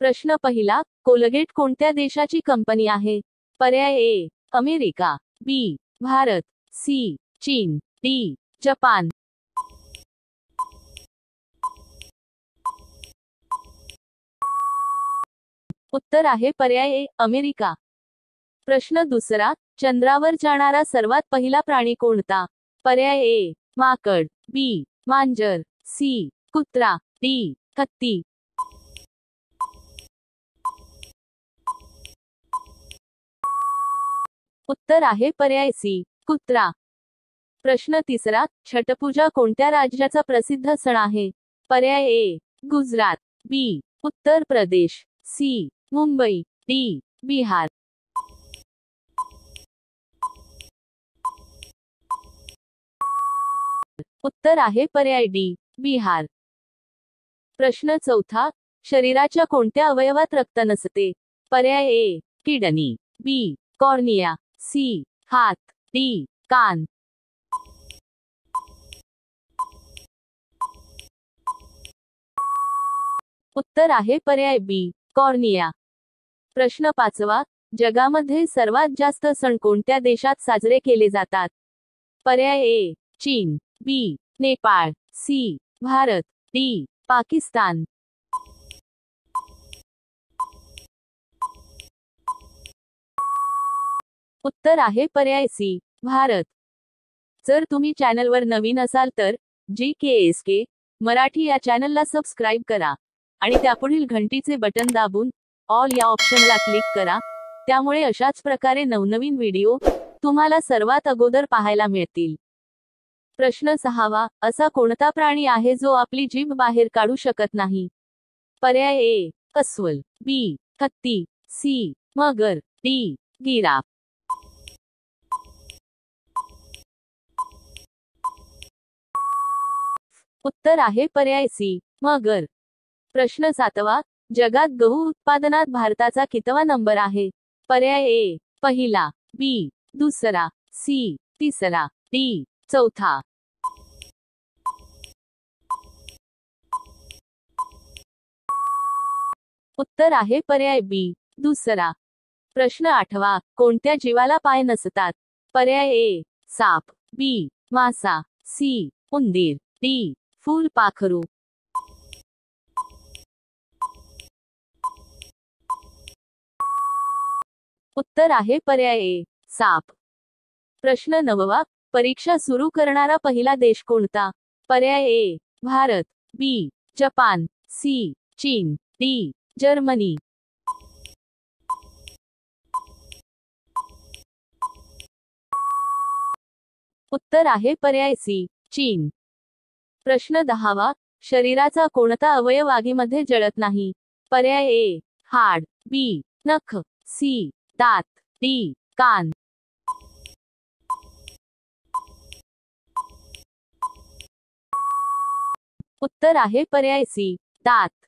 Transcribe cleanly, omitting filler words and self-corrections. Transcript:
प्रश्न पहिला, कोलगेट कोणत्या देशाची कंपनी आहे? पर्याय A America, B Bharat, C चीन, डी जपान. उत्तर आहे पर्याय ए अमेरिका. प्रश्न दुसरा, चंद्रावर जाणारा सर्वात पहिला प्राणी कोणता? पर्याय ए माकड, बी मांजर, सी कुत्रा, डी हत्ती. उत्तर आहे पर्याय सी कुत्रा. प्रश्न तिसरा, छठपूजा कोणत्या राज्याचा प्रसिद्ध सण आहे? पर्याय ए गुजरात, बी उत्तर प्रदेश, सी मुंबई, डी बिहार. उत्तर आहे पर्याय डी बिहार. प्रश्न चौथा, शरीराच्या कोणत्या अवयवात रक्त नसते? पर्याय ए किडनी, बी कॉर्निया, सी हात, डी कान. उत्तर आहे पर्याय बी कॉर्निया. प्रश्न पाचवा, जगामध्ये सर्वात जास्त सण कोणत्या देशात साजरे केले जातात? पर्याय ए चीन, बी नेपाळ, सी भारत, डी पाकिस्तान. उत्तर आहे पर्याय सी भारत. जर तुम्ही चॅनलवर नवीन असाल तर GKSK मराठी या चॅनलला सबस्क्राईब करा आणि त्यापुढील घंटीचे बटन दाबून ऑल या ऑप्शनला क्लिक करा. त्यामुळे अशाच प्रकारे नवनवीन व्हिडिओ तुम्हाला सर्वात अगोदर पाहायला मिळतील. प्रश्न सहावा, असा कोणता प्राणी आहे जो आपली जीभ बाहेर काढू शकत नाही? पर्याय ए अस्वल, बी हत्ती, सी मगर, डी गिराफ. उत्तर आहे पर्याय सी मगर. प्रश्न सातवा, जगात गहू उत्पादनात भारताचा कितवा नंबर आहे? पर्याय ए पहिला, बी दुसरा, सी तिसरा, डी चौथा. उत्तर आहे पर्याय बी दुसरा. प्रश्न आठवा, कोणत्या जीवाला पाय नसतात? पर्याय ए साप, बी मासा, सी उंदीर, डी फुलपाखरू. उत्तर आहे पर्याय ए साप. प्रश्न नववा, परीक्षा सुरू करणारा पहिला देश कोणता? पर्याय ए भारत, बी जपान, सी चीन, डी जर्मनी. उत्तर आहे पर्याय सी चीन. प्रश्न दहावा, शरीराचा कोणता अवयव आगीमध्ये जळत नाही? पर्याय ए हाड, बी नख, सी दात, डी कान. उत्तर आहे पर्याय सी दात.